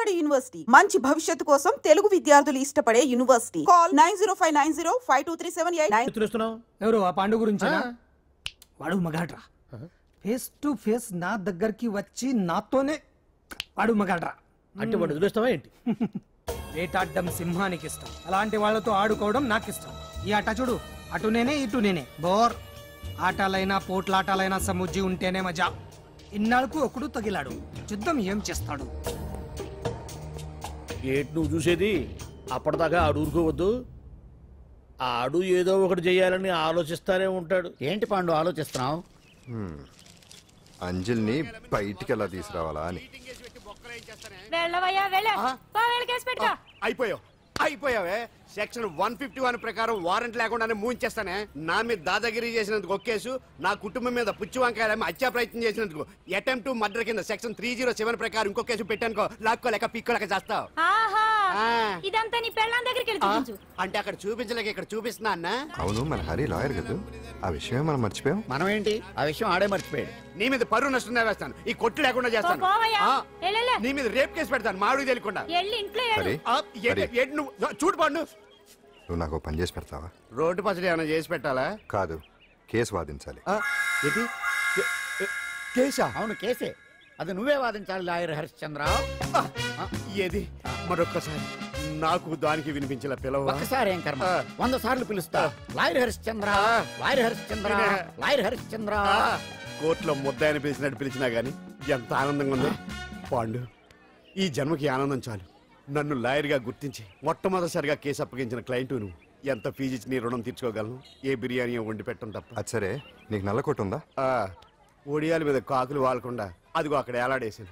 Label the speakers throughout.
Speaker 1: Tamil Nadu university మంచి భవిష్యత్తు కోసం తెలుగు విద్యార్థులు ఇష్టపడే యూనివర్సిటీ. కాల్ 9059052378.
Speaker 2: ఎవరు ఆ పాండు గురించి వాడు మగాడ్రా. ఫేస్ టు ఫేస్ నా దగ్గరికి వచ్చి నాతోనే వాడు మగాడ్రా
Speaker 3: అంటే వాడు వదిలేస్తావా ఏంటి?
Speaker 2: వేటాడ్డం సింహానికి ఇష్టం, అలాంటి వాళ్ళతో ఆడుకోవడం నాకు ఇష్టం. ఈ ఆట చూడు, అటు నేనే ఇటు నేనే. బోర్ ఆటలైనా పోట్లాటాలైనా సముజ్జి ఉంటేనే మజా. ఇన్నాళ్ళకు ఒకడు తగిలాడు, యుద్ధం ఏం చేస్తాడు?
Speaker 3: ఏంటి నువ్వు చూసేది? అప్పటిదాకా ఆడు ఊరుకోవద్దు. ఆడు ఏదో ఒకటి చేయాలని ఆలోచిస్తానే ఉంటాడు.
Speaker 4: ఏంటి పాండు ఆలోచిస్తున్నావు?
Speaker 5: అంజలిని బయటికి ఎలా తీసుకురావాలా అని.
Speaker 6: అయిపోయావే. సెక్షన్ 151 ప్రకారం వారెంట్ లేకుండానే మూయించేస్తానే. నా మీద దాదాగిరి చేసినందుకు ఒక కేసు, నా కుటుంబం మీద పుచ్చి వంకాయ హత్యా ప్రయత్నం చేసినందుకు అటెంప్ట్ టు మర్డర్ కింద సెక్షన్ 307 ప్రకారం ఇంకో కేసు పెట్టానుకో, లాక్కోలేక పిక్కోలేక చేస్తావు. అంటే అక్కడ చూపించలేక ఇక్కడ చూపిస్తున్నా అన్న.
Speaker 5: అవును, మన హరి లాయర్ కదా, ఆ విషయమే మనం మర్చిపోయాం.
Speaker 4: మనం ఏంటి ఆ విషయం ఆడే మర్చిపోయాడు.
Speaker 6: నీ మీద పరువు నష్టం వేస్తాను, ఈ కొట్టు లేకుండా చేస్తాను. నీ మీద రేప్ కేసు పెడతాను మాడు తెలియకుండా. చూడు పండు,
Speaker 5: నువ్వు నాకు పని చేసి పెడతావా?
Speaker 6: రోడ్డు పచ్చడి ఏమైనా చేసి పెట్టాలా?
Speaker 5: కాదు, కేసు వాదించాలి.
Speaker 6: కేసా?
Speaker 4: అవును కేసే, అది నువ్వే వాదించాలి లాయర్ హరిశ్చంద్ర.
Speaker 6: ఏది మరొక్కసారి నాకు దానికి వినిపించిన పిలవ.
Speaker 4: ఒక్కసారి ఏం కర్మ, 100 సార్లు పిలుస్తా. Lawyer Harishchandra, lawyer Harishchandra, lawyer Harishchandra.
Speaker 6: కోర్టులో ముద్దాయని పిలిచినట్టు పిలిచినా గానీ ఎంత ఆనందంగా ఉంది పాండు. ఈ జన్మకి ఆనందం చాలు. నన్ను లాయర్గా గుర్తించి మొట్టమొదటిసారిగా కేసు అప్పగించిన క్లయింట్ నువ్వు. ఎంత ఫీజు ఇచ్చి నీ రుణం తీర్చుకోగలను? ఏ బిర్యానీ వండి పెట్టడం తప్ప.
Speaker 5: అది సరే, నీకు నల్ల కొట్టు ఉందా?
Speaker 6: ఒడియాల మీద కాకులు వాలకుండా అదిగో అక్కడ ఏలాడేసాను.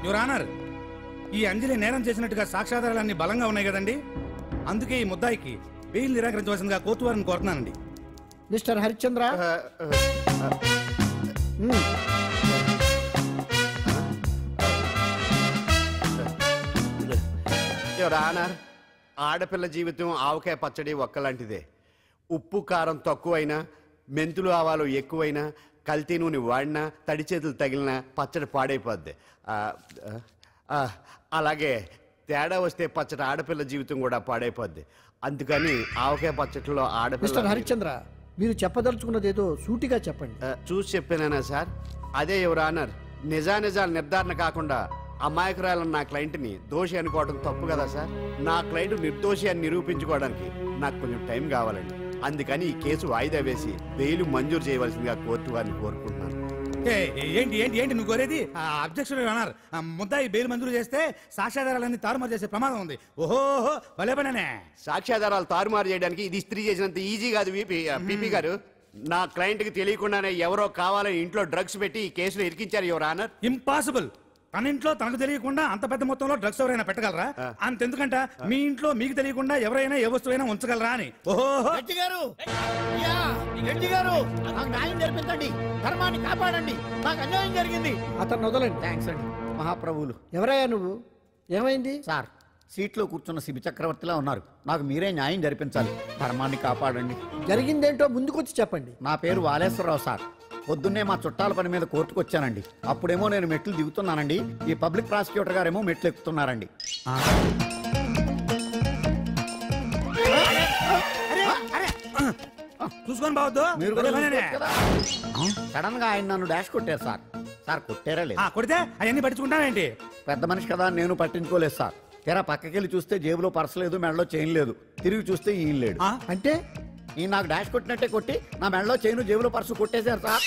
Speaker 7: యువర్ ఆనర్, ఈ అంజలి నేరం చేసినట్టుగా సాక్ష్యాధారాలన్నీ బలంగా ఉన్నాయి కదండి. అందుకే ఈ ముద్దాయికి బెయిల్ నిరాకరించవలసిందిగా కోర్టు వారిని కోరుతున్నానండి.
Speaker 2: మిస్టర్ హరిశ్చంద్ర,
Speaker 6: యువర్ ఆనర్, ఆడపిల్ల జీవితం ఆవకాయ పచ్చడి ఒక్కలాంటిదే. ఉప్పు కారం తక్కువైనా, మెంతులు ఆవాలు ఎక్కువైనా, కల్తీ నూనె వాడినా, తడి చేతులు తగిలినా పచ్చడి పాడైపోద్ది. అలాగే తేడా వస్తే పచ్చడి ఆడపిల్ల జీవితం కూడా పాడైపోద్ది. అందుకని ఆవకాయ పచ్చడిలో ఆడపిల్ల.
Speaker 2: హరిశ్చంద్ర, మీరు చెప్పదలుచుకున్నది ఏదో సూటిగా చెప్పండి.
Speaker 6: చూసి చెప్పానా సార్? అదే యువర్ ఆనర్, నిజానిజాలు నిర్ధారణ కాకుండా అమాయకురాలన్న నా క్లయింట్ని దోషి అనుకోవడం తప్పు కదా సార్. నా క్లయింట్ నిర్దోషి అని నిరూపించుకోవడానికి నాకు కొంచెం టైం కావాలండి. అందుకని ఈ కేసు వాయిదా వేసి బెయిల్ మంజూరు చేయవలసిందిగా కోర్టు వారిని కోరుకుంటున్నాను.
Speaker 7: ఏంటి ఏంటి ఏంటి నువ్వు కోరేది? అబ్జెక్షన్ యువర్ ఆనర్, ముద్దాయి బెయిల్ మంజూరు చేస్తే సాక్ష్యాధారాలన్నీ తారుమారు చేసే ప్రమాదం ఉంది. ఓహో భలే పనే.
Speaker 6: సాక్ష్యాధారాలు తారుమారు చేయడానికి ఇది ఇస్త్రీ చేసినంత ఈజీ కాదు పీపీ గారు. నా క్లయింట్ కి తెలియకుండానే ఎవరో కావాలని ఇంట్లో డ్రగ్స్ పెట్టి ఈ కేసులో ఇరికించారు యువర్ ఆనర్.
Speaker 7: ఇంపాసిబుల్. తన ఇంట్లో తనకు తెలియకుండా అంత పెద్ద మొత్తంలో డ్రగ్స్ ఎవరైనా పెట్టగలరా? అంతెందుకంట మీ ఇంట్లో మీకు తెలియకుండా ఎవరైనా ఏ వస్తువైనా ఉంచగలరా అని. ఓహో
Speaker 4: న్యాయం జరిపించండి, ధర్మాన్ని కాపాడండి, నాకు అన్యాయం జరిగింది.
Speaker 2: అతను వదలండి.
Speaker 4: థ్యాంక్స్ అండి మహాప్రభువులు.
Speaker 2: ఎవరయ్యా నువ్వు? ఏమైంది
Speaker 4: సార్? సీట్లో కూర్చున్న శిబి చక్రవర్తిలా ఉన్నారు. నాకు మీరే న్యాయం జరిపించాలి, ధర్మాన్ని కాపాడండి.
Speaker 2: జరిగిందేంటో ముందుకొచ్చి చెప్పండి.
Speaker 4: నా పేరు వాలేశ్వరరావు సార్. పొద్దున్నే మా చుట్టాల పని మీద కోర్టుకు వచ్చానండి. అప్పుడేమో నేను మెట్లు దిగుతున్నానండి, ఈ పబ్లిక్ ప్రాసిక్యూటర్ గారేమో మెట్లు ఎక్కుతున్నారండి.
Speaker 7: చూసుకొని బావద్దు.
Speaker 4: సడన్ గా ఆయన నన్ను డాష్ కొట్టారు సార్. సార్ కొట్టారా లేదు?
Speaker 7: కొడితే అవన్నీ పట్టించుకుంటావేంటి?
Speaker 4: పెద్ద మనిషి కదా నేను పట్టించుకోలేదు సార్. తెరా పక్కకెళ్ళి చూస్తే జేబులో పర్స్ లేదు, మెడలో చైన్ లేదు. తిరిగి చూస్తే ఈయన లేడు.
Speaker 2: అంటే
Speaker 4: ఈ నాకు డాష్ కొట్టినట్టే కొట్టి నా మెడలో చైను జేబులో పర్సు కొట్టేశారు సార్.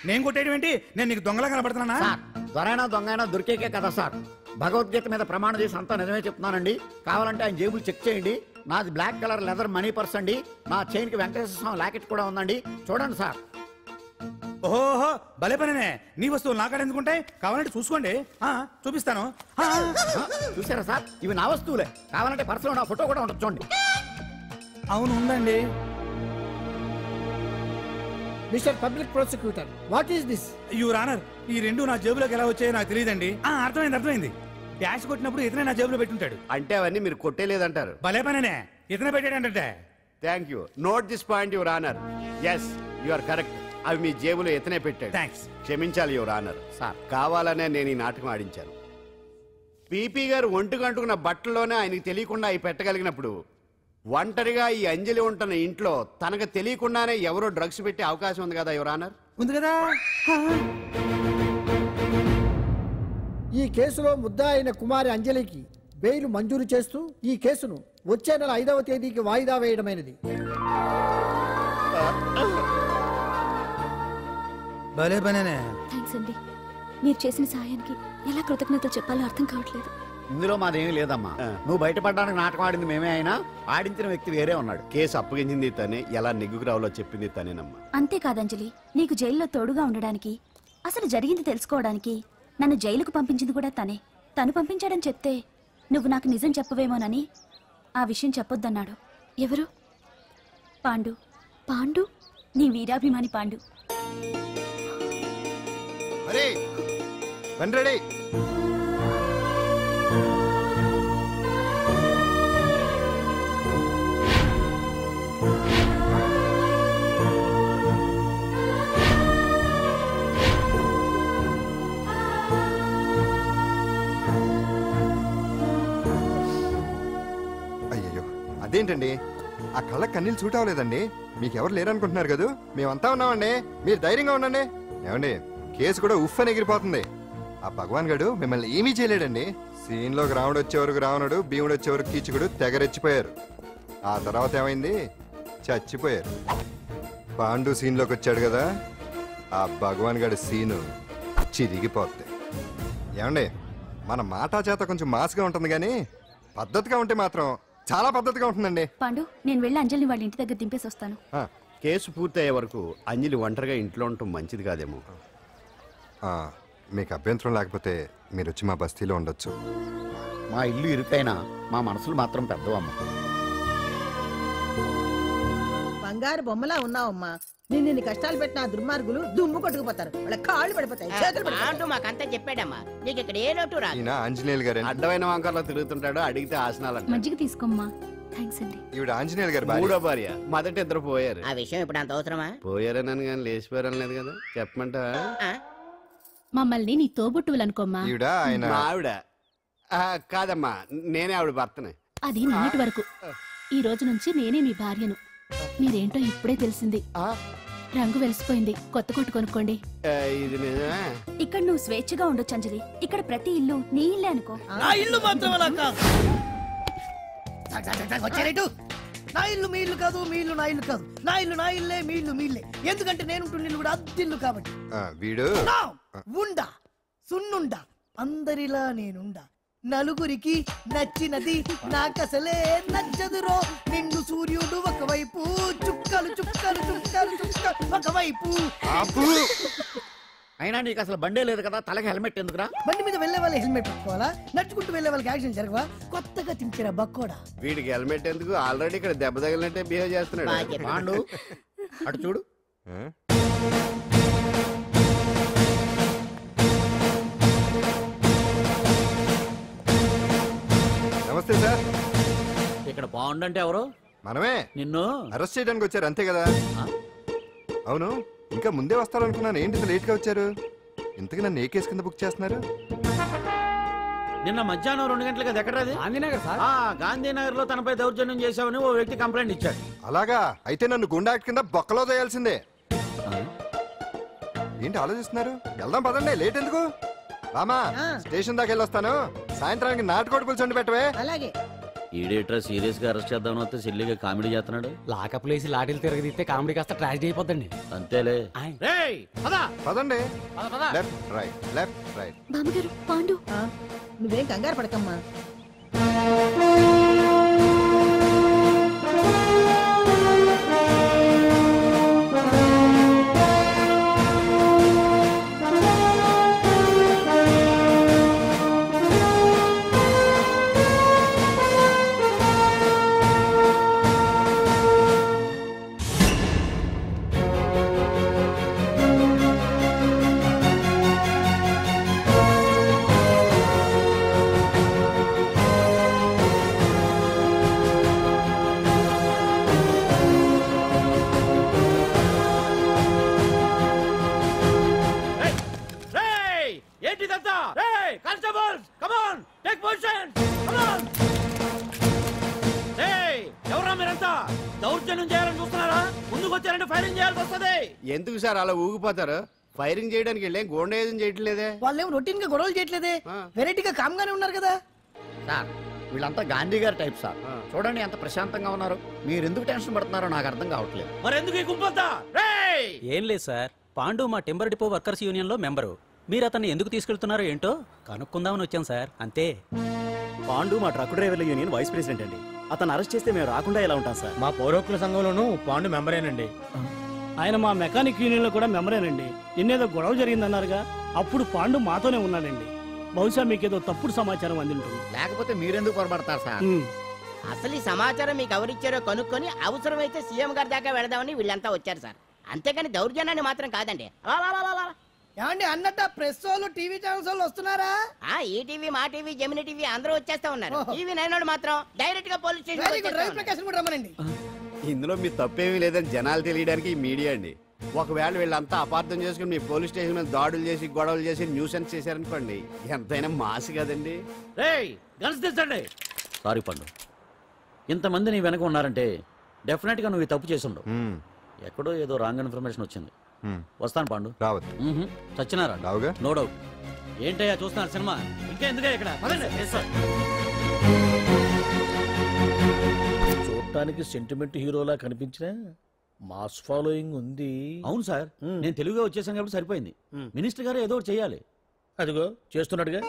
Speaker 7: నేను కొట్టేయడం ఏంటి? నేను నీకు దొంగలా కనబడుతున్నా
Speaker 4: సార్? దొరైనా దొంగైనా దొరికేకే కదా సార్. భగవద్గీత మీద ప్రమాణం చేసి అంతా నిజమే చెప్తున్నానండి. కావాలంటే ఆయన జేబులు చెక్ చేయండి. నాది black colour leather money purse అండి. నా చైన్ కి వెంకటేశ్వర స్వామి లాకెట్ కూడా ఉందండి, చూడండి సార్.
Speaker 7: ఓహో భలే పనే. నీ వస్తువులు నాకాడ ఎందుకుంటాయి? కావాలంటే చూసుకోండి, చూపిస్తాను.
Speaker 4: చూసారా సార్, ఇవి నా వస్తువులే. కావాలంటే పర్సులో నా ఫోటో కూడా ఉండొచ్చు, చూడండి.
Speaker 7: అవును ఉందండి.
Speaker 2: Mister public prosecutor, what is this?
Speaker 7: Your honour, ఈ రెండు నా జేబులోకి ఎలా వచ్చాయో నాకు తెలియదండి. అర్థమైంది. డాష్ కొట్టినప్పుడు ఇతనే నా జేబులో పెట్టుంటాడు.
Speaker 6: అంటే అవన్నీ మీరు కొట్టేలేదంటారు?
Speaker 7: భలే పనే, ఇతనే పెట్టాడంటే.
Speaker 6: Thank you. Note this point your honour. Yes you are correct. అవి మీ జేబులో ఎత్తనే పెట్టాడు.
Speaker 7: థ్యాంక్స్.
Speaker 6: క్షమించాలి యువర్ ఆనర్.
Speaker 4: సార్
Speaker 6: కావాలనే నేను ఈ నాటకం ఆడించాను. పీపీ గారు ఒంటికి అంటుకున్న బట్టల్లోనే ఆయనకి తెలియకుండా అవి పెట్టగలిగినప్పుడు ఒంటరిగా ఈ అంజలి ఉంటున్న ఇంట్లో తనకు తెలియకుండానే ఎవరో డ్రగ్స్ పెట్టే అవకాశం ఉంది కదా యువర్ ఆనర్.
Speaker 2: ఉంది కదా.
Speaker 8: ఈ కేసులో ముద్దా అయిన కుమారి అంజలికి బెయిల్ మంజూరు చేస్తూ ఈ కేసును వచ్చే నెల 5వ తేదీకి వాయిదా వేయడమైనది.
Speaker 2: భలే పనేనే.
Speaker 9: థ్యాంక్స్ అండి. మీరు చేసిన సహాయానికి ఎలా కృతజ్ఞత చెప్పాలో అర్థం కావట్లేదు.
Speaker 4: ఇందులో మాదేమీ లేదమ్మా. నువ్వు బయటపడడానికి నాటకం ఆడింది మేమే అయినా ఆడించిన వ్యక్తి వేరే ఉన్నాడు.
Speaker 6: కేసు అప్పగించింది తనే, ఎలా నెగ్గుకు రావాలో చెప్పింది తనేనమ్మా.
Speaker 9: అంతేకాదంజలి, నీకు జైల్లో తోడుగా ఉండడానికి, అసలు జరిగింది తెలుసుకోవడానికి నన్ను జైలుకు పంపించింది కూడా తనే. తను పంపించాడని చెప్తే నువ్వు నాకు నిజం చెప్పవేమోనని ఆ విషయం చెప్పొద్దన్నాడు. ఎవరు? పాండు. పాండు, నీ వీరాభిమాని పాండు.
Speaker 5: రెడీ. అయ్యో అదేంటండి, ఆ కళ్ళ కన్నీళ్ళు సూట్ అవ్వలేదండి. మీకెవరు లేరనుకుంటున్నారు కదా, మేమంతా ఉన్నామండి. మీరు ధైర్యంగా ఉండండి. ఏమండి, కేసు కూడా ఉఫ్ అని ఎగిరిపోతుంది. ఆ భగవాన్ గడు మిమ్మల్ని ఏమీ చేయలేడండి. సీన్లోకి రావణుడు వచ్చే వరకు రావణుడు, భీముడు వచ్చే వరకు కీచుకుడు తెగరెచ్చిపోయారు. ఆ తర్వాత ఏమైంది? చచ్చిపోయారు. పాండు సీన్లోకి వచ్చాడు కదా, ఆ భగవాన్ గడి సీను చిరిగిపోద్ది. ఏమండి, మన మాటా చేత కొంచెం మాస్గా ఉంటుంది కానీ పద్ధతిగా ఉంటే మాత్రం చాలా పద్ధతిగా ఉంటుందండి.
Speaker 9: పాండు, నేను వెళ్ళి అంజలిని వాళ్ళ ఇంటి దగ్గర దింపేసి వస్తాను.
Speaker 6: కేసు పూర్తయ్యే వరకు అంజలి ఒంటరిగా ఇంట్లో ఉండటం మంచిది కాదేమో.
Speaker 5: మీకు అభ్యంతరం లేకపోతే మీరు వచ్చి మా బస్తీలో ఉండొచ్చు.
Speaker 4: మా ఇల్లు ఇరుకైనా మా మనసులు మాత్రం పెద్దవమ్మ.
Speaker 10: బంగారు బొమ్మలా ఉన్నావమ్మా. నిన్ను కష్టాలు పెట్టిన దుర్మార్గులు దుమ్ము కొట్టుకుపోతారు. వాళ్ళ కాళ్ళు పడిపోతాయి, చేతులు పడిపోతాయి.
Speaker 11: మాకంతా చెప్పాడమ్మా. నీకు ఇక్కడ ఏ లోటు రాదు.
Speaker 5: ఈయన ఆంజనేయులు గారు.
Speaker 6: అడ్డమైన వంకర్లో తిరుగుతుంటాడు, అడిగితే ఆసనాలు.
Speaker 9: మజ్జిగ తీసుకోమ్మా. థ్యాంక్స్ అండి.
Speaker 5: ఈవిడ ఆంజనేయులు గారు
Speaker 6: మూడో భార్య. మొదట ఇద్దరు పోయారు.
Speaker 11: ఆ విషయం ఇప్పుడు అంత అవసరమా?
Speaker 6: పోయారనని కానీ లేచిపోయారని లేదు కదా. చెప్పమంటా?
Speaker 9: మమ్మల్ని నీ తోబుట్టువులు అనుకోమ్మా.
Speaker 5: ఈవిడ ఆయన
Speaker 6: ఆవిడ కాదమ్మా, నేనే ఆవిడ భర్తనే.
Speaker 9: అది నిన్నటి వరకు. ఈ రోజు నుంచి నేనే మీ భార్యను. మీరేంటో ఇప్పుడే తెలిసింది. రంగు వెలిసిపోయింది, కొత్త కొట్టు కొనుక్కోండి.
Speaker 6: ఇది నిజమే.
Speaker 9: ఇక్కడ నువ్వు స్వేచ్ఛగా ఉండొచ్చు అంజలి. ఇక్కడ ప్రతి ఇల్లు నీ ఇల్లే అనుకో.
Speaker 2: నా ఇల్లు మాత్రం అలా కాదు. వచ్చారేటు? నా ఇల్లు మీ ఇల్లు కాదు, మీ ఇల్లు నా ఇల్లు కాదు. నా ఇల్లు నా ఇల్లే, మీ ఇల్లు మీ ఇల్లే. ఎందుకంటే నేను ఉంటున్న ఇల్లు కూడా అద్దిల్లు కాబట్టి.
Speaker 5: వీడు
Speaker 2: ఉండా సున్నుండా అందరిలా నేనుండా. నలుగురికి నచ్చినది నాకసలే నచ్చదురో. నిన్ను సూర్యుడు ఒకవైపు, చుక్కలు చుక్కలు చుక్కలు చుక్కలు ఒకవైపు.
Speaker 4: అయినా నీకు అసలు బండే లేదు కదా, తలకి హెల్మెట్ ఎందుకురా?
Speaker 2: బండి మీద వెళ్లే వాళ్ళు హెల్మెట్ పెట్టుకోవాలా? నడుచుకుంటూ వెళ్లే వాళ్ళకి యాక్సిడెంట్ జరగవా? కొత్తగా తింటారా బక్కోడా?
Speaker 6: వీడికి హెల్మెట్ ఎందుకు? ఆల్రెడీ ఇక్కడ దెబ్బ తగిలినట్టే బిహేవ్ చేస్తున్నాడు.
Speaker 4: పాండు అటు చూడు.
Speaker 5: నమస్తే సార్.
Speaker 3: ఇక్కడ పాండు అంటే ఎవరు?
Speaker 5: మనమే.
Speaker 3: నిన్ను
Speaker 5: అరెస్ట్ చేయడానికి వచ్చారు అంతే కదా? అవును, ఇంకా ముందే వస్తారనుకున్నాను. ఏంటి లేట్ గా వచ్చారు? ఇంతకు నన్ను ఏ కేసు కింద బుక్ చేస్తున్నారు?
Speaker 3: నిన్న మధ్యాహ్నం 2 గంటలకు అది ఎక్కడది? గాంధీనగర్ సార్. గాంధీనగర్ లో తనపై దౌర్జన్యం చేశామని ఓ వ్యక్తి కంప్లైంట్ ఇచ్చాడు.
Speaker 5: అలాగా? అయితే నన్ను గుండా యాక్ట్ కింద బొక్కలో చేయాల్సిందే. ఏంటి ఆలోచిస్తున్నారు? వెళ్దాం పదండి, లేట్ ఎందుకు? రామా, స్టేషన్ దాకా వెళ్ళొస్తాను. సాయంత్రానికి నాటుకోడి పులుసు వండి పెట్టవే.
Speaker 10: అలాగే.
Speaker 3: ఈడేట్రా సీరియస్ గా అరెస్ట్ చేద్దామని వస్తే సిల్లిగా కామెడీ చేస్తున్నాడు.
Speaker 2: లాకప్ లేసి లాఠీలు తిరగదీస్తే కామెడీ కాస్త ట్రాజడీ అయిపోద్దండి.
Speaker 3: అంతేలే.
Speaker 5: పదండి. Left right, left right.
Speaker 9: బామ్మగారు, పాండు.
Speaker 10: నువ్వేం కంగారు పడకమ్మా.
Speaker 3: వచ్చారంటే ఫైరింగ్ చేయాల్సి వస్తుంది.
Speaker 6: ఎందుకు సార్ అలా ఊగిపోతారు? ఫైరింగ్ చేయడానికి వెళ్ళే గోండేజం చేయట్లేదే.
Speaker 12: వాళ్ళేం రొటీన్ గా గొడవలు చేయట్లేదే, వెరైటీగా కామ్ గానే ఉన్నారు కదా
Speaker 4: సార్. వీళ్ళంతా గాంధీ గారి టైప్ సార్. చూడండి ఎంత ప్రశాంతంగా ఉన్నారు. మీరు ఎందుకు టెన్షన్ పడుతున్నారో నాకు అర్థం కావట్లేదు.
Speaker 3: మరెందుకు ఈ గుంపంతా?
Speaker 13: ఏం లేదు సార్, పాండు మా టింబర్ డిపో వర్కర్స్ యూనియన్ లో మెంబరు. మీరు అతన్ని ఎందుకు తీసుకెళ్తున్నారో ఏంటో కనుక్కుందామని వచ్చాం సార్, అంతే.
Speaker 14: పాండు మా ట్రక్ డ్రైవర్ల యూనియన్ వైస్ ప్రెసిడెంట్ అండి. అతను అరెస్ట్ చేస్తే మేము రాకుండా ఎలా ఉంటాం సార్?
Speaker 3: మా పౌరోక్ల సంఘంలోనూ పాండు మెంబరేనండి.
Speaker 15: ఆయన మా మెకానిక్ యూనియన్ లో కూడా మెంబరేనండి. నిన్నేదో గొడవ జరిగిందన్నారుగా, అప్పుడు పాండు మాతోనే ఉన్నాడండి. బహుశా మీకేదో తప్పుడు సమాచారం అందింటుంది.
Speaker 4: లేకపోతే మీరెందుకు పొరపడతారు సార్?
Speaker 11: అసలు ఈ సమాచారం మీకు ఎవరిచ్చారో కనుక్కొని అవసరమైతే సీఎం గారి దాకా వెళదామని వీళ్ళంతా వచ్చారు సార్. అంతేకాని దౌర్జన్యాన్ని మాత్రం కాదండి.
Speaker 12: ఏమండి అన్నట్ట ప్రెస్ వాళ్ళు టీవీ ఛానల్స్ వాళ్ళు వస్తున్నారా?
Speaker 11: ఈ టీవీ, మా టీవీ, జెమిని టీవీ అందరూ వచ్చేస్తా ఉన్నారు. టీవీ నైన్ మాత్రం డైరెక్ట్ గా పోలీస్ స్టేషన్.
Speaker 6: ఇందులో మీ తప్పేమీ లేదని జనాలు తెలియడానికి ఈ మీడియా అండి. ఒకవేళ వీళ్ళంతా అపార్థం చేసుకుని మీ పోలీస్ స్టేషన్ మీద దాడులు చేసి గొడవలు చేసి న్యూసెన్స్ చేశారనుకోండి, ఎంతైనా మాసి కదండి.
Speaker 3: సారీ పండు, ఇంతమంది నీ వెనక ఉన్నారంటే డెఫినెట్ గా నువ్వు తప్పు చేసిండు. ఎక్కడో ఏదో రాంగ్ ఇన్ఫర్మేషన్ వచ్చింది. వస్తాను పాండు.
Speaker 5: రావద్దు.
Speaker 3: చచ్చినారా? No doubt. ఏంటయ్యా చూస్తున్నారు సినిమా? ఇంకా ఎందుకే ఇక్కడ?
Speaker 14: చూడటానికి సెంటిమెంట్ హీరోలా కనిపించిన మాస్ ఫాలోయింగ్ ఉంది.
Speaker 3: అవును సార్, నేను తెలుగుగా వచ్చేసాను కాబట్టి సరిపోయింది. మినిస్టర్ గారు ఏదో ఒకటి చేయాలి.
Speaker 14: అదిగో చేస్తున్నాడుగా.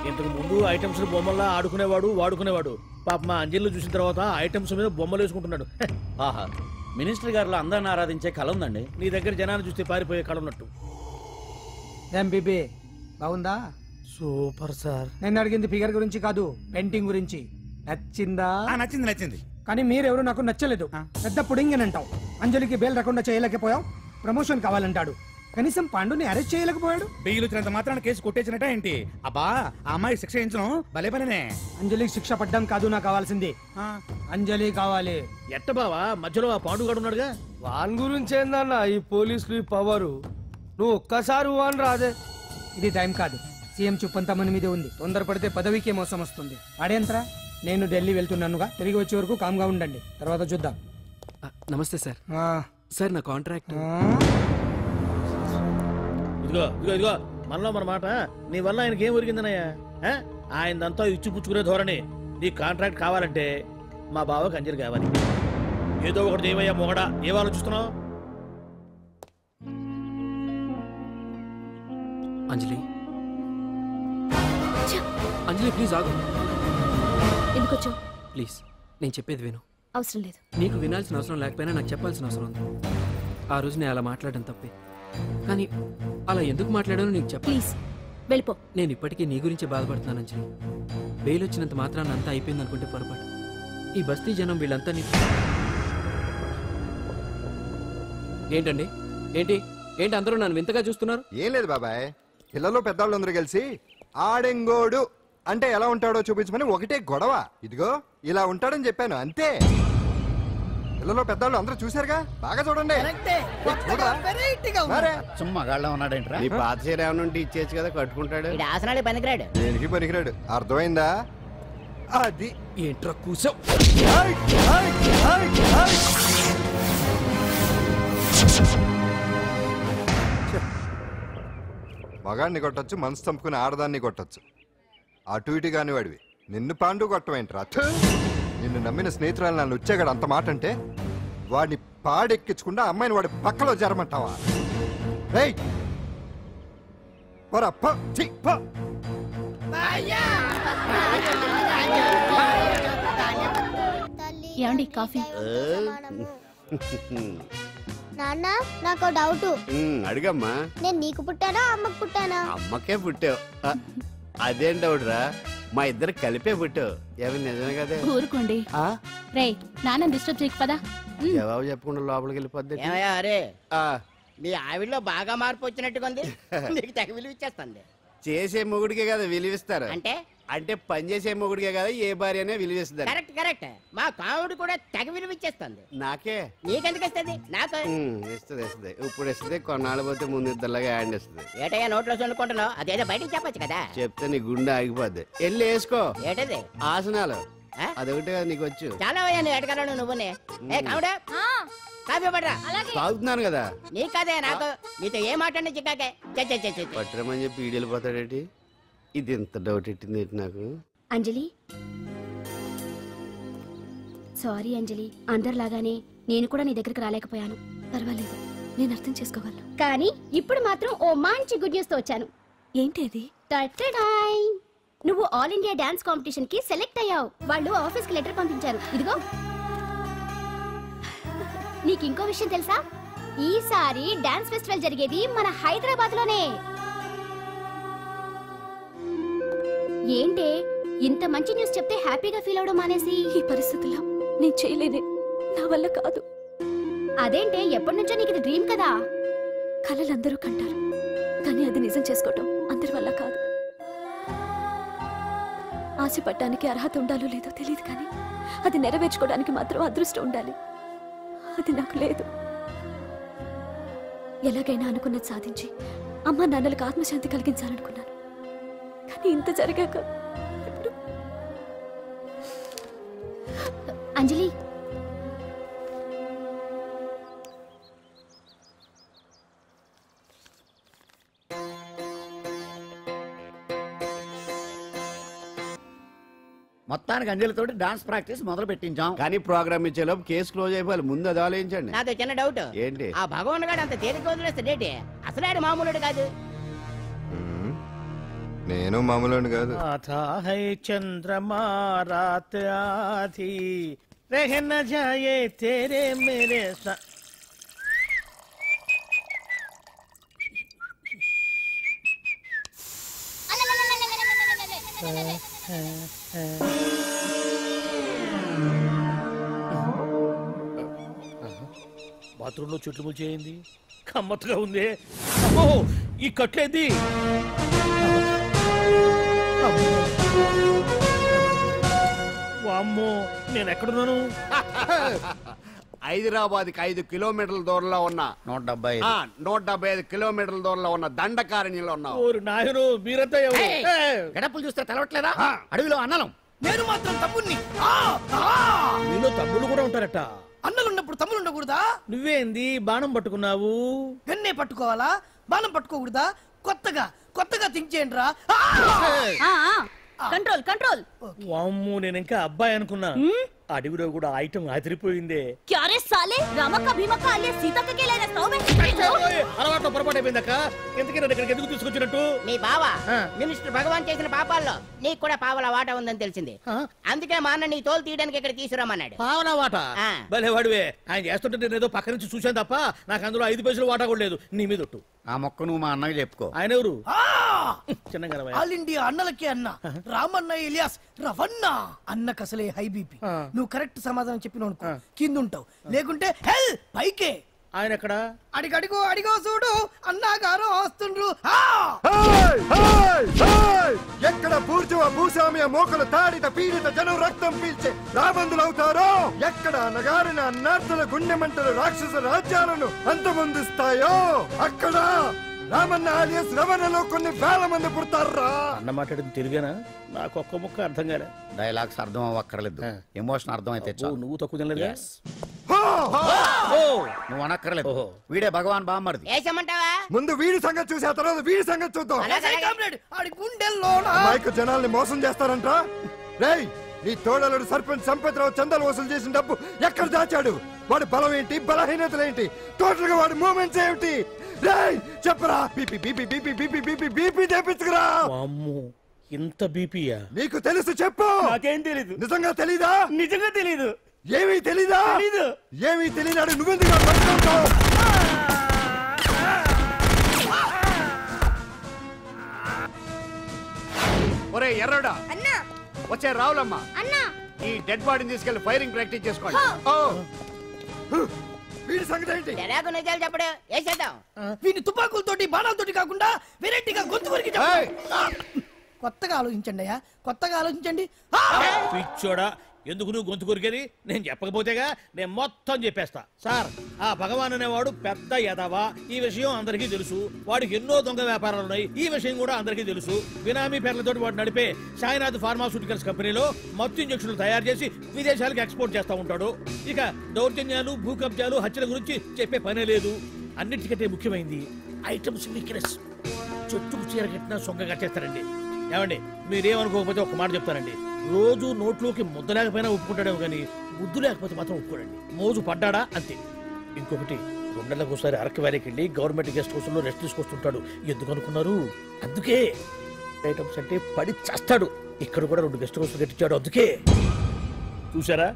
Speaker 14: ఇంతకు ముందు ఐటమ్స్ బొమ్మల్లా ఆడుకునేవాడు, వాడుకునేవాడు. పాప మా అంజలిలో చూసిన తర్వాత ఐటమ్స్ మీద బొమ్మలు వేసుకుంటున్నాడు.
Speaker 3: ఆహా, మినిస్టర్ గారిలో అందరిని ఆరాధించే కళ ఉందండి.
Speaker 14: నీ దగ్గర జనాన్ని చూస్తే పారిపోయే కళ ఉన్నట్టు.
Speaker 2: ఎంబీబీ బాగుందా?
Speaker 14: Super sir.
Speaker 2: నేను అడిగింది ఫిగర్ గురించి కాదు, పెయింటింగ్ గురించి. నచ్చిందా?
Speaker 7: నచ్చింది నచ్చింది.
Speaker 2: కానీ మీరెవరు నాకు నచ్చలేదు. పెద్ద పుడింగ్ అంటావు. అంజలికి బెయిల్ రాకుండా చేయలేకపోయావు. ప్రమోషన్ కావాలంటాడు. కనీసం పాండుని అరెస్ట్ చేయలేకపోయాడు.
Speaker 7: బెయిల్ వచ్చినంత మాత్రాన కేసు కొట్టేసినట్ట ఏంటి? అబ్బా, ఆ అమ్మాయి శిక్ష వేయించడం భలే పనినే.
Speaker 2: అంజలికి శిక్ష పడ్డం కాదు నాకు కావాల్సింది. అంజలి కావాలి.
Speaker 14: ఎట్ట బావా, మధ్యలో ఆ పాండుగాడు ఉన్నాడుగా.
Speaker 15: వాన్ గురించి ఏందన్నా ఈ పోలీసులు ఈ పవరు? నువ్వు ఒక్కసారి వాన్ రాదే.
Speaker 2: ఇది టైం కాదు. సీఎం చుప్పంతా మన మీదే ఉంది. తొందరపడితే పదవికే మోసం వస్తుంది. ఆడేంతరా? నేను ఢిల్లీ వెళ్తున్నానుగా, తిరిగి వచ్చే వరకు కామ్గా ఉండండి, తర్వాత చూద్దాం.
Speaker 16: నమస్తే సార్. సార్ నా కాంట్రాక్ట్.
Speaker 14: ఇదిగో ఇదిగో ఇదిగో, మనలో మన మాట. నీ వల్ల ఆయనకి ఏం ఒరిగిందనయ్యా? ఆయనదంతా ఇచ్చిపుచ్చుకునే ధోరణి. నీ కాంట్రాక్ట్ కావాలంటే మా బావకి అంజలి కావాలి. ఏదో ఒకటి ఏమయ్యా మొగడా, ఏం ఆలోచిస్తున్నావు?
Speaker 16: అంజలి, అంజలి ప్లీజ్ ఆగు.
Speaker 9: ఎందుకొచ్చావు?
Speaker 16: ప్లీజ్ నేను చెప్పేది విను.
Speaker 9: అవసరం లేదు.
Speaker 16: నీకు వినాల్సిన అవసరం లేకపోయినా నాకు చెప్పాల్సిన అవసరం ఉంది. ఆ రోజు నేను అలా మాట్లాడడం తప్పే, కానీ అలా ఎందుకు మాట్లాడానో నీకు చెప్ప.
Speaker 9: ప్లీజ్ వెళ్ళిపో.
Speaker 16: నేను ఇప్పటికీ నీ గురించి బాధపడుతున్నాను అంజలి. బెయిల్ వచ్చినంత మాత్రాన్ని అంతా అయిపోయింది అనుకుంటే పొరపాటు. ఈ బస్తీ జనం వీళ్ళంతా ఏంటండి? ఏంటి ఏంటి అందరూ నన్ను వింతగా చూస్తున్నారు?
Speaker 5: ఏం లేదు బాబాయ్, పిల్లలు పెద్దవాళ్ళందరూ కలిసి ఆడెంగోడు అంటే ఎలా ఉంటాడో చూపించమని ఒకటే గొడవ. ఇదిగో ఇలా ఉంటాడని చెప్పాను, అంతే. పిల్లలు పెద్దవాళ్ళు అందరూ చూశారుగా, బాగా చూడండి.
Speaker 4: మగాళ్ళ ఉన్నాడేంట్రా?
Speaker 6: నీ పాత చీర ఏమైనా ఉంటే ఇచ్చేచ్చు కదా, కట్టుకుంటాడు.
Speaker 11: ఆసనాలు పనికిరాడు.
Speaker 5: దేనికి పనికిరాడు, అర్థమైందా? అది
Speaker 16: ఏంట్రా కూసావ్?
Speaker 5: మగాడిని కొట్టచ్చు, మనసు చంపుకుని ఆడదాన్ని కొట్టచ్చు. అటు ఇటు కాని వాడివి నిన్ను పాండు కొట్టమేంట్రా? నిన్ను నమ్మిన స్నేహితురాలు నన్ను వచ్చాగాడు అంత మాట అంటే వాడిని పాడెక్కించకుండా అమ్మాయిని వాడి పక్కలో జరమంటావా?
Speaker 9: ఏమండి కాఫీ?
Speaker 17: నాన్న నాకు డౌట్.
Speaker 6: అడిగమ్మా.
Speaker 17: నేను నీకు పుట్టానా అమ్మకు పుట్టానా?
Speaker 6: అమ్మకే పుట్టావు. అదేం డౌట్ రా, మా ఇద్దరు కలిపే పుట్టావు. ఏమి నిజమే కదా?
Speaker 9: ఊరుకోండి. రే నాన్న డిస్టర్బ్ చేయకు పదా.
Speaker 6: జవాబు చెప్పకుండా లోపలికి వెళ్ళిపోద్ది.
Speaker 11: అరే మీ ఆవిడలో బాగా మార్పు వచ్చినట్టుగా ఉంది. నీకు తెగ విలువ ఇచ్చేస్తుంది.
Speaker 6: చేసే మొగుడికే కదా విలువిస్తారు.
Speaker 11: అంటే
Speaker 6: అంటే పనిచేసే మొగుడికే కదా ఏ భార్య అనే విలువేస్తుంది.
Speaker 11: Correct correct. మా కావుడు కూడా తెగ విలువిచ్చేస్తుంది.
Speaker 6: నాకే
Speaker 11: నీకెందుకు ఇస్తుంది? నాకు
Speaker 6: ఇస్తుంది ఇస్తుంది. ఇప్పుడు ఇస్తుంది, కొన్నాళ్ళు పోతే ముందు ఇద్దరులాగా హ్యాండ్ ఇస్తుంది.
Speaker 11: ఏటయ్యా నోట్లో చల్లుకుంటున్నావు? అదేదో బయటికి చెప్పొచ్చు కదా.
Speaker 6: చెప్తే నీ గుండె ఆగిపోద్ది. వెళ్ళి వేసుకో.
Speaker 11: ఏటది?
Speaker 6: ఆసనాలు అదొకటి కదా నీకు వచ్చు.
Speaker 11: చాలా అయ్యా నువ్వు ఎడగలను నువ్వునే. ఏ కావుడా కాఫీ పడరా.
Speaker 6: తాగుతున్నాను కదా.
Speaker 11: నీ కదే నాకు. నీతో ఏ మాట్లాడి చిక్కాకే
Speaker 6: పట్టరమని చెప్పి ఈడు వెళ్ళిపోతాడేటి? ఇది ఎంత డౌట్ ఎట్టింది ఏంటి నాకు?
Speaker 18: అంజలి సారీ అంజలి, అందరిలాగానే నేను కూడా నీ దగ్గరికి రాలేకపోయాను.
Speaker 9: పర్వాలేదు, నేను అర్థం చేసుకోగలను.
Speaker 18: కానీ ఇప్పుడు మాత్రం ఓ మంచి గుడ్ న్యూస్ తో వచ్చాను.
Speaker 9: ఏంటి అది?
Speaker 18: నువ్వు ఆల్ ఇండియా డాన్స్ కాంపిటీషన్ కి సెలెక్ట్ అయ్యావు. వాళ్ళు ఆఫీస్ కి లెటర్ పంపించారు. ఇదిగో. నీకు ఇంకో విషయం తెలుసా? ఈసారి డాన్స్ ఫెస్టివల్ జరిగేది మన హైదరాబాద్ లోనే. ఏంటే ఇంత మంచి న్యూస్ చెప్తే హ్యాపీగా ఫీల్ అవడం మానేసి?
Speaker 9: ఈ పరిస్థితుల్లో నేను చేయలేనే, నా వల్ల కాదు.
Speaker 18: అదేంటే ఎప్పటి నుంచో నీకు ఇది డ్రీమ్ కదా?
Speaker 9: కలలు అందరూ కంటారు, కానీ అది నిజం చేసుకోవటం అందరి వల్ల కాదు. ఆశపడటానికి అర్హత ఉండాలో లేదో తెలియదు, కానీ అది నెరవేర్చుకోవడానికి మాత్రం అదృష్టం ఉండాలి. అది నాకు లేదు. ఎలాగైనా అనుకున్నది సాధించి అమ్మా నాన్నలకు ఆత్మశాంతి కలిగించాలనుకున్నాను, కానీ ఇంత జరిగాక
Speaker 18: అంజలి
Speaker 4: మొత్తానికి అంజలితోటి డాన్స్ ప్రాక్టీస్ మొదలు పెట్టించాం.
Speaker 6: కానీ ప్రోగ్రామ్ ఇచ్చేలోపు కేసు క్లోజ్ అయిపోవాలి. ముందు అది ఆలోచించండి.
Speaker 11: నాతో చిన్న డౌట్.
Speaker 6: ఏంటి?
Speaker 11: ఆ భగవాన్ గారు అంత తేలిక వదిలేస్తాడేంటి? అసలు ఆడు మామూలుడు కాదు.
Speaker 5: నేను మామూలు కాదు.
Speaker 14: చంద్రమా రాత్ ఆధీ రహ న జాయే తేరే మేరే బాత్రూంలో చెట్లు ముల్చేయింది. కమ్మత్తుగా ఉంది. అమ్మో ఈ కట్లేది. వామ్మో నేను ఎక్కడున్నాను?
Speaker 6: హైదరాబాద్కి 5 కిలోమీటర్ల దూరంలో ఉన్న 175 కిలోమీటర్ల దూరంలో ఉన్న దండకారణ్యంలో ఉన్నావు.
Speaker 14: నాయను మీరంతా ఎవరు?
Speaker 4: గడపలు చూస్తే తెలవట్లేదా? అడవిలో అన్నలం.
Speaker 12: నేను మాత్రం తమ్ముణ్ణి.
Speaker 14: మీలో తమ్ముళ్ళు కూడా ఉంటారట.
Speaker 12: అన్నలున్నప్పుడు తమ్ముడు ఉండకూడదా?
Speaker 14: నువ్వేంది బాణం పట్టుకున్నావు?
Speaker 12: గన్నే పట్టుకోవాలా? బాణం పట్టుకోకూడదా? కొత్తగా థింక్ చేయండి రా.
Speaker 9: Control control.
Speaker 14: వామ్మో నేను ఇంకా అబ్బాయి అనుకున్నా. అడవిలో కూడా ఐటమ్ అదిరిపోయిందే.
Speaker 9: క్యారే సాలే రామక్క భీమక్క అలియా సీతక్క కే లేనా స్టవ్
Speaker 14: అలవాటు పొరపాటు అయిపోయిందక్క. ఎందుకని ఇక్కడికి ఎందుకు తీసుకొచ్చినట్టు?
Speaker 11: మీ బావ మినిస్టర్ భగవాన్ చేసిన పాపాల్లో నీకు కూడా పావలా వాటా ఉందని తెలిసింది. అందుకే మా అన్న నీ తోలు తీయడానికి ఇక్కడ తీసుకురామన్నాడు.
Speaker 14: పావలా వాటా? భలే వాడివే. ఆయన చేస్తుంటే నేను ఏదో పక్క నుంచి చూశాను తప్ప నాకు అందులో 5 పైసలు వాటా కూడా లేదు. నీ మీద ఒట్టు.
Speaker 4: ఆ మొక్క నువ్వు మా అన్నకి చెప్పుకో.
Speaker 14: ఆయన ఎవరు? చిన్నగా
Speaker 12: ఆల్ ఇండియా అన్నలకే అన్న రామన్న ఇలియాస్ రవన్న. అన్నకు అసలే హై బీపీ. నువ్వు కరెక్ట్ సమాధానం చెప్పిన కింద ఉంటావు, లేకుంటే హెల్ పైకే.
Speaker 14: ఆయన ఎక్కడ?
Speaker 12: అడిగో చూడు అన్నగారు వస్తుండ్రు.
Speaker 5: ఎక్కడ బూర్జువ భూస్వామ్య మోకల తాడిత పీడిత జనం రక్తం పీల్చే రాబందులవుతారో, ఎక్కడ నగారిన అన్నార్థుల గుండె మంటలు రాక్షస రాజ్యాలను అంతమొందిస్తాయో, అక్కడ రామన్న ఆలియస్ రవణలో కొన్ని వేల మంది పుడతారా.
Speaker 14: అన్న మాట్లాడింది తెలుగేనా? నాకు ఒక్క ముక్క అర్థం కాలే.
Speaker 4: డైలాగ్స్ అర్థం అవ్వక్కర్లేదు, ఎమోషన్ అర్థం అయితే
Speaker 14: నువ్వు తక్కువ తినలేదు.
Speaker 4: నువ్వు అనక్కర్లేదు. వీడే భగవాన్ బామ్మర్ది.
Speaker 5: ముందు వీడి సంగతి చూసి ఆ తర్వాత వీడి సంగతి చూద్దాం. మైకు జనాల్ని మోసం చేస్తారంట. రేయ్, నీ తోడలుడు సర్పంచ్ సంపత్రావు చందాలు వసూలు చేసిన డబ్బు ఎక్కడ దాచాడు? వాడి బలం ఏంటి, బలహీనతలు ఏంటి, టోటల్ గా వాడి మూమెంట్స్ ఏమిటి? రేయ్ చెప్పరా. BP BP BP BP BP BP తెప్పించుకురా.
Speaker 14: ఇంత బీపీయా?
Speaker 5: నీకు తెలుసు చెప్పు.
Speaker 15: నాకేం తెలీదు.
Speaker 5: నిజంగా తెలీదా?
Speaker 15: నిజంగా తెలీదు.
Speaker 5: ఏమీ తెలీదా? ఏమీ తెలియనాడు నువ్వెందుకు పట్టుకుంటావు?
Speaker 6: ఒరే ఎర్రడా, వచ్చే రావులమ్మ, ఈ డెడ్ బాడీని తీసుకెళ్లి ఫైరింగ్ ప్రాక్టీస్ చేసుకోండి.
Speaker 5: వీడి సంగతి ఏంటి?
Speaker 11: నిజాలు చెప్పడు వేసేద్దాం.
Speaker 12: వీని తుపాకులతోటి బాణాలతోటి కాకుండా వెరైటీగా గొంతు వరకు కొత్తగా ఆలోచించండి అయ్యా, కొత్తగా ఆలోచించండి.
Speaker 14: పిచ్చోడా, ఎందుకు నువ్వు గొంతు కొరికేది? నేను చెప్పకపోతేగా నేను మొత్తం చెప్పేస్తా. సార్, ఆ భగవాన్ అనేవాడు పెద్ద యదవా, ఈ విషయం అందరికీ తెలుసు. వాడికి ఎన్నో దొంగ వ్యాపారాలు ఉన్నాయి, ఈ విషయం కూడా అందరికీ తెలుసు. బినామీ పేర్లతో వాడు నడిపే సాయినాథ్ ఫార్మాస్యూటికల్స్ కంపెనీలో మత్తు ఇంజక్షన్లు తయారు చేసి విదేశాలకు ఎక్స్పోర్ట్ చేస్తూ ఉంటాడు. ఇక దౌర్జన్యాలు, భూ కబ్జాలు, హత్యల గురించి చెప్పే పనే లేదు. అన్నిటికంటే ముఖ్యమైనది ఐటమ్స్ వీక్నెస్. చెట్టుకు చీర కట్టినా సొంగ కట్టేస్తారండి. ఏమండి, మీరేమనుకోకపోతే ఒక మాట చెప్తారండి, రోజు నోట్లోకి ముద్ద లేకపోయినా ఒప్పుకుంటాడేమో కానీ ముద్దు లేకపోతే మాత్రం ఒప్పుకోడండి. మోజు పడ్డాడా అంతే. ఇంకొకటి, 2 నెలలకు ఒకసారి అరకు వ్యాలీకి వెళ్ళి గవర్నమెంట్ గెస్ట్ హౌస్ లో రెస్ట్ తీసుకొస్తుంటాడు. ఎందుకు అనుకున్నారు? అందుకే. ఐటమ్స్ అంటే పడి చేస్తాడు. ఇక్కడ కూడా 2 గెస్ట్ హౌస్ కట్టించాడు. అందుకే. చూసారా,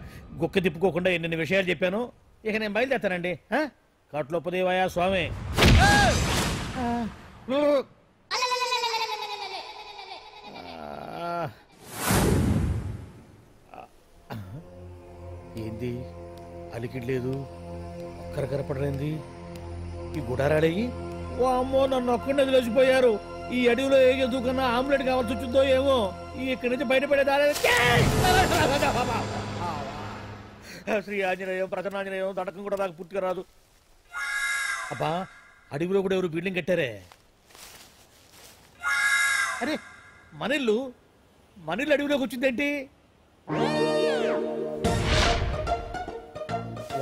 Speaker 14: గుక్క తిప్పుకోకుండా ఎన్ని విషయాలు చెప్పాను. ఇక నేను బయలుదేరుతానండి. కాట్లోపదేవాయ స్వామి. ఏంది అలికిడ్ లేదు, ఒక్కరు కనపడలేంది. ఈ గుడారాడయ్యి ఓ అమ్మో, నన్ను ఒక్కడిని వదిలేసిపోయారు. ఈ అడవిలో ఏ జంతువుకన్నా ఆమ్లెట్ కావాల్సి వచ్చిందో ఏమో. ఇక్కడి నుంచి బయటపడేదారే. శ్రీ ఆంజనేయం, ప్రసన్నాంజనేయం, దడకం కూడా నాకు పూర్తిగా రాదు. అబ్బా, అడవిలో కూడా ఎవరు బిల్డింగ్ కట్టారే. అరే, మనిల్లు అడవిలోకి వచ్చిందేంటి?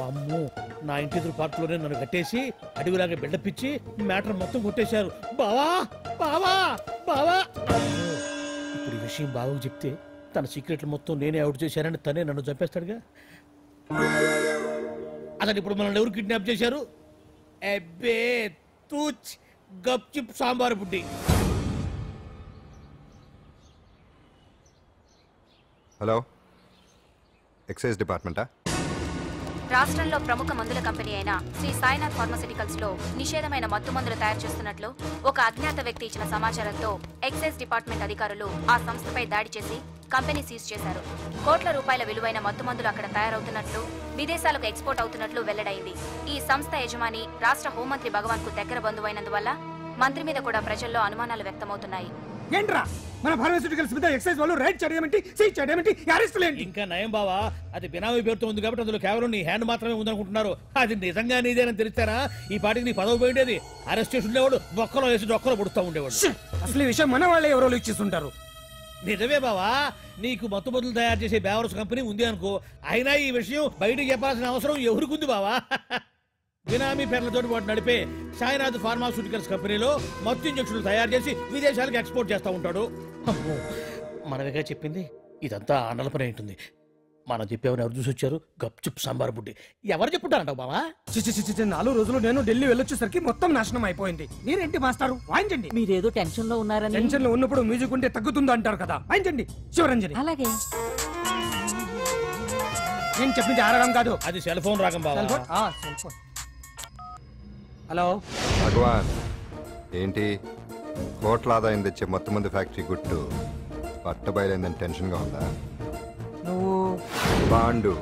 Speaker 14: అమ్మో, నా ఇంటి ఎదురు పార్కులోనే నన్ను కట్టేసి అడవిలాగా బిల్డపిచ్చి మ్యాటర్ మొత్తం కొట్టేశారు. బావా బావా బావా. ఇప్పుడు ఈ విషయం బావకు చెప్తే తన సీక్రెట్లు మొత్తం నేనే అవుట్ చేశానని తనే నన్ను చంపేస్తాడుగా. అతను ఇప్పుడు మనల్ని ఎవరు కిడ్నాప్ చేశారు? అబ్బే తూచ్, గప్చిప్ సాంబార్ బుడ్డి.
Speaker 5: హలో, ఎక్సైజ్ డిపార్ట్మెంటా?
Speaker 9: రాష్ట్రంలో ప్రముఖ మందుల కంపెనీ అయిన శ్రీ సాయినాథ్ ఫార్మాస్యూటికల్స్ లో నిషేధమైన మత్తు మందులు తయారు చేస్తున్నట్లు ఒక అజ్ఞాత వ్యక్తి ఇచ్చిన సమాచారంతో ఎక్సైజ్ డిపార్ట్మెంట్ అధికారులు ఆ సంస్థపై దాడి చేసి కంపెనీ సీజ్ చేశారు. కోట్ల రూపాయల విలువైన మత్తు మందులు అక్కడ తయారవుతున్నట్లు, విదేశాలకు ఎక్స్పోర్ట్ అవుతున్నట్లు వెల్లడైంది. ఈ సంస్థ యజమాని రాష్ట్ర హోంమంత్రి భగవాన్ కు దగ్గర బంధువైనందువల్ల మంత్రి మీద కూడా ప్రజల్లో అనుమానాలు వ్యక్తమవుతున్నాయి.
Speaker 2: ఏంట్రా మన ఫార్మాస్యూటికల్స్ మీద ఎక్సైజ్ వాళ్ళు రైడ్ చేయడమేంటి, సీజ్ చేయడమేంటి, అరెస్టులు ఏంటి?
Speaker 14: ఇంకా నయం బావా, అది బినామీ పేరుతో ఉంది కాబట్టి అందులో కేవలం నీ హ్యాండ్ మాత్రమే ఉందనుకుంటున్నారు. అది నిజంగా నీదేనని తెలిస్తారా ఈ పాటికి నీ పదవి పోయిండేది. అరెస్ట్ చేసి ఉండేవాడు, బొక్కలో వేసి డొక్కలో పుడుతూ ఉండేవాడు.
Speaker 2: అసలు ఈ విషయం మన వాళ్ళే ఎవరో లీక్ చేస్తుంటారు.
Speaker 14: నిజమే బావా, నీకు మత్తు మందులు తయారు చేసే బేవర్స్ కంపెనీ ఉంది అనుకో, అయినా ఈ విషయం బయటకు చెప్పాల్సిన అవసరం ఎవరికుంది బావా? బినామీ పేర్లతో వాడు నడిపే సాయినాథ్ ఫార్మాస్యూటికల్స్ కంపెనీలో మత్తు ఇంజక్షన్లు తయారు చేసి విదేశాలకు ఎక్స్పోర్ట్ చేస్తూ ఉంటాడు. అమ్మో, మనమేగా చెప్పింది. ఇదంతా ఆండల పని ఉంటుంది. మనం చెప్పేవని ఎవరు చూసి వచ్చారు? గప్చుప్ సాంబార్ బుడ్డి. ఎవరు చెప్పుంటారంటావు బావా?
Speaker 2: 4 రోజులు నేను ఢిల్లీ వెళ్ళొచ్చేసరికి మొత్తం నాశనం అయిపోయింది. మీరేంటి మాస్టారు, వాయించండి.
Speaker 19: మీరేదో టెన్షన్ లో ఉన్నారని.
Speaker 2: టెన్షన్ లో ఉన్నప్పుడు మ్యూజిక్ ఉంటే తగ్గుతుందో అంటారు కదా, వాయించండి. శివరంజని.
Speaker 19: అలాగే.
Speaker 2: నేను చెప్పింది ఆరాగం కాదు,
Speaker 14: అది సెల్ ఫోన్ రాగం బావా.
Speaker 2: Cell phone. హలో
Speaker 5: భగవాన్, ఏంటి కోట్ల ఆదాయం తెచ్చే మొత్తం మంది ఫ్యాక్టరీ గుట్టు పట్టబయలైందని టెన్షన్గా ఉందా?
Speaker 2: నువ్వు
Speaker 5: బాండు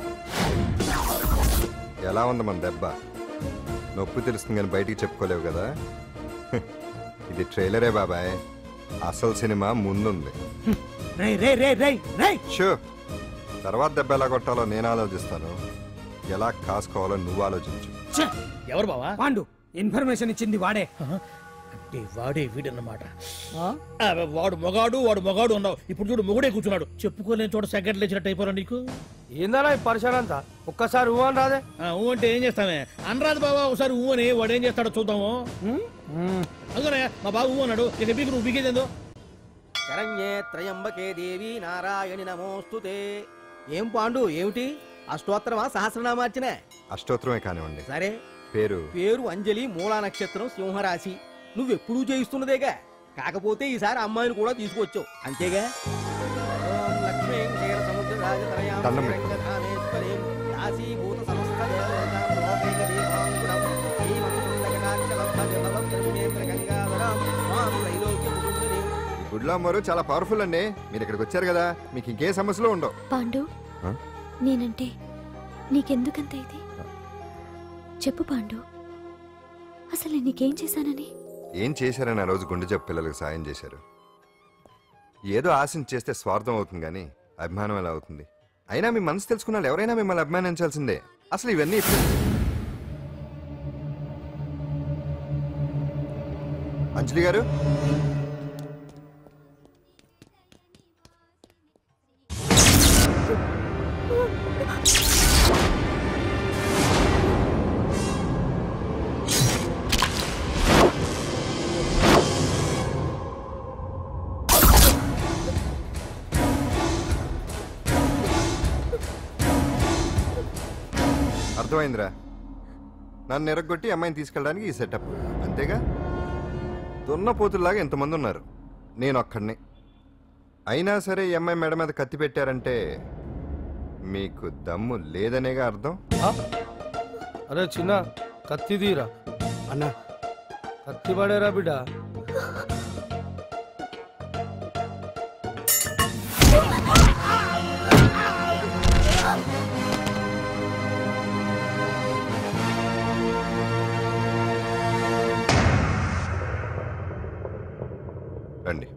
Speaker 5: ఎలా ఉంది మన దెబ్బ? నొప్పి తెలుస్తుంది కానీ బయటికి చెప్పుకోలేవు కదా. ఇది ట్రైలరే బాబాయ్, అసలు సినిమా ముందుంది. షో, తర్వాత దెబ్బ ఎలా కొట్టాలో నేను ఆలోచిస్తాను, ఎలా కాసుకోవాలో నువ్వు ఆలోచించు.
Speaker 14: ఎవరు బావా?
Speaker 2: పాండు. ఇన్ఫర్మేషన్ ఇచ్చింది వాడే.
Speaker 14: అంటే వాడే వీడన్నమాట. వాడు మొగాడు అన్నావు, ఇప్పుడు చూడు మొగుడే కూర్చున్నాడు. చెప్పుకోలేని చోట సెకండ్ లేచినట్టు అయిపోరా నీకు.
Speaker 2: ఏందన్నా ఈ పరిశాన్ అంతా? ఒక్కసారి ఊ అని రాదే.
Speaker 14: ఊ అంటే ఏం చేస్తామే? అనరాదు బాబా, ఒకసారి ఊ అని. వాడు ఏం చేస్తాడో చూద్దాము. అందుకనే మా బాబు ఊ అన్నాడు. ఇక బీకు నువ్వు బీకేదేందో.
Speaker 20: శరణ్యే త్రయంబకే దేవి నారాయణి నమోస్తుతే. ఏం పాండు, ఏమిటి అష్టోత్తరమా సహస్రనామార్చనే?
Speaker 5: అష్టోత్తరమే కానివ్వండి.
Speaker 20: సరే, పేరు అంజలి, మూలా నక్షత్రం, సింహరాశి. నువ్వెప్పుడూ చేయిస్తున్నదేగా, కాకపోతే ఈసారి అమ్మాయిని కూడా తీసుకొచ్చావు అంతేగా.
Speaker 5: గుడ్లో అమ్మరు చాలా పవర్ఫుల్ అండి. మీరు ఇక్కడికి వచ్చారు కదా, మీకు ఇంకే సమస్యలు ఉండవు.
Speaker 9: పాండు, నేనంటే నీకెందుకంత ఇది? చెప్పు పాండు, అసలు నీకేం చేశానని?
Speaker 5: ఏం చేశారని ఆ రోజు గుండె జబ్బు పిల్లలకు సాయం చేశారు. ఏదో ఆశించి చేస్తే స్వార్థం అవుతుంది కానీ అభిమానం ఎలా అవుతుంది? అయినా మీ మనసు తెలుసుకున్న వాళ్ళు ఎవరైనా మిమ్మల్ని అభిమానించాల్సిందే. అసలు ఇవన్నీ అంజలి గారు, అర్థమైందిరా. నన్ను ఎరగొట్టి అమ్మాయిని తీసుకెళ్ళడానికి ఈ సెటప్ అంతేగా? దున్నపోతుల్లాగా ఎంతమంది ఉన్నారు, నేను ఒక్కడిని. అయినా సరే ఈ అమ్మాయి మెడ మీద కత్తి పెట్టారంటే మీకు దమ్ము లేదనేగా అర్థం.
Speaker 19: అరే చిన్న కత్తి తీరా అన్న, కత్తి పడేరా బిడ్డ.
Speaker 5: రండి.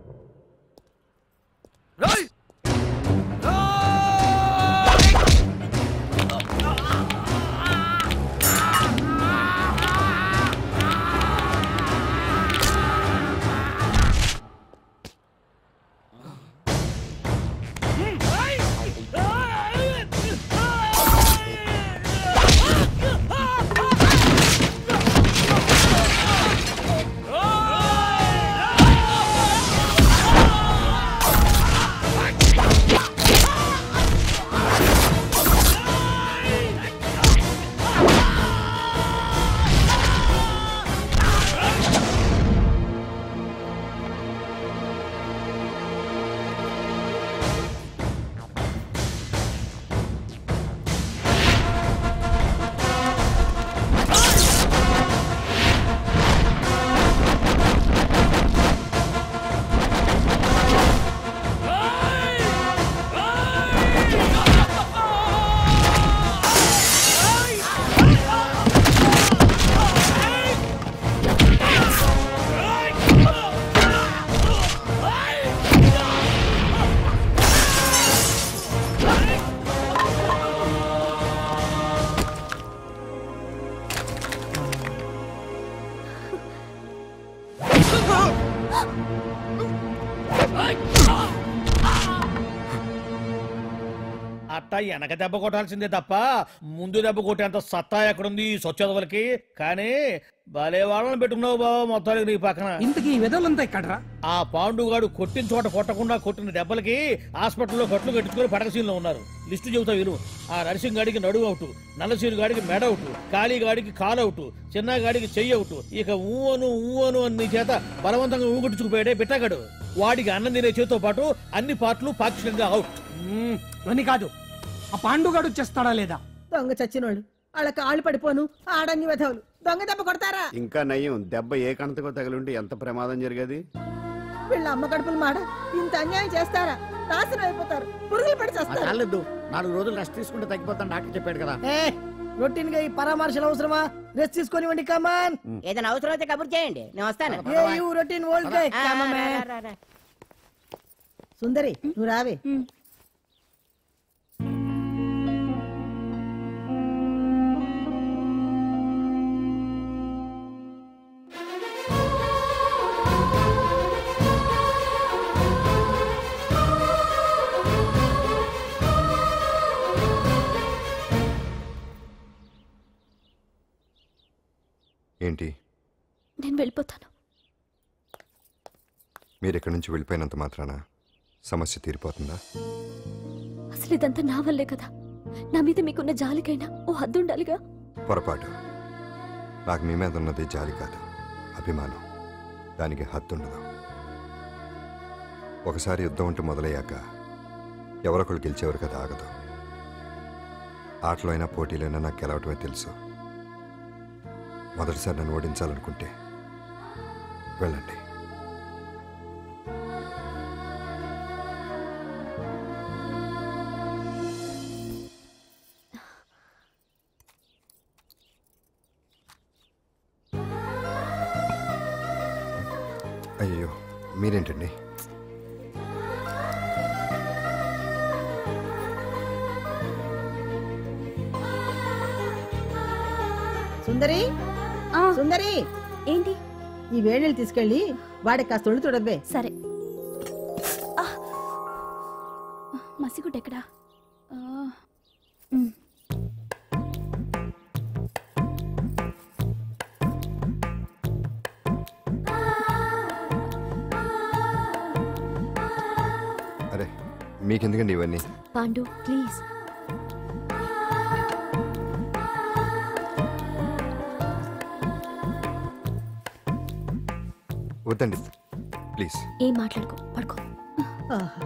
Speaker 14: అట్టా వెనక దెబ్బ కొట్టాల్సిందే తప్ప ముందు దెబ్బ కొట్టేంత సత్తా ఎక్కడుంది ఈ సొచ్చదవలకి? కానీ భలే వాళ్ళని పెట్టుకున్నావు బాబా మొత్తానికి నీ పక్కన.
Speaker 2: ఇంతకీ వెదలంతా ఎక్కడరా?
Speaker 14: ఆ పాండుగాడు కొట్టిన చోట కొట్టకుండా కొట్టిన దెబ్బలకి హాస్పిటల్లో కట్లు కట్టించుకుని పడకసీన్లో ఉన్నారు. లిస్టు చెబుతా విను. ఆ నరసింగ్ గాడికి నడువు అవుట్, నల్లసీను గాడికి మెడ అవుట్, కాళీ గాడికి కాలు అవుట్, చిన్న గాడికి చెయ్యి అవుట్. ఇక ఊవను అని నీ చేత బలవంతంగా ఊగొట్టుకుపోయాడే బిట్టగాడు. వాడికి అన్నం తినే చేతితో పాటు అన్ని పార్ట్లు పాక్షికంగా అవుట్.
Speaker 2: అని కాదు, ఆ పాండుగాడు చేస్తాడా లేదా?
Speaker 10: దొంగ చచ్చినోళ్ళు వాళ్ళ కాళ్ళు పడిపోను ఆడంగి వెధవులు దొంగ దెబ్బ కొడతారా?
Speaker 6: ఇంకా నయ్యం, దెబ్బ ఏ కణతకో తగిలింటే ఎంత ప్రమాదం జరిగేది.
Speaker 10: వీళ్ళ అమ్మ కడుపులు మాడ ఇంత అన్యాయం చేస్తారా? నాశనం అయిపోతారు, పురుగులు పడి చేస్తారు.
Speaker 4: 4 రోజులు రెస్ట్ తీసుకుంటే తగ్గిపోతాను డాక్టర్ చెప్పాడు కదా.
Speaker 12: రొటీన్ గా ఈ పరామర్శలు అవసరమా? రెస్ట్ తీసుకొని కమాన్.
Speaker 11: ఏదైనా అవసరం అయితే కబుర్ చేయండి, నేను వస్తాను.
Speaker 12: Routine old guy.
Speaker 10: సుందరి నువ్వు రావే.
Speaker 5: ఏంటి?
Speaker 9: నేను వెళ్ళిపోతాను.
Speaker 5: మీరు ఇక్కడి నుంచి వెళ్ళిపోయినంత మాత్రాన సమస్య తీరిపోతుందా?
Speaker 9: అసలు ఇదంతా నా వల్లే కదా. నా మీద మీకున్న జాలికైనా ఓ హద్దు ఉండాలిగా.
Speaker 5: పొరపాటు. నాకు మీ మీద ఉన్నది జాలి కాదు, అభిమానం. దానికి హద్దు ఉండదు. ఒకసారి యుద్ధం అంటూ మొదలయ్యాక ఎవరొకరు గెలిచేవారు కదా ఆగదు. ఆటలో అయినా పోటీలైనా నాకు గెలవటమే తెలుసు. మొదటిసారి నన్ను ఓడించాలనుకుంటే వెళ్ళండి. అయ్యో మీరేంటండి?
Speaker 10: సుందరి సుందరి
Speaker 9: ఏంటి?
Speaker 10: ఈ వేణీళ్ళు తీసుకెళ్ళి వాడికి కాస్త ఒళ్ళు తుడబ్బే.
Speaker 9: సరే. మసిగుడ్డ ఎక్కడా?
Speaker 5: అరే మీకెందుకండి ఇవన్నీ?
Speaker 9: పాండు ప్లీజ్.
Speaker 5: వద్దండి ప్లీజ్.
Speaker 9: ఏం మాట్లాడుకో, పడుకో.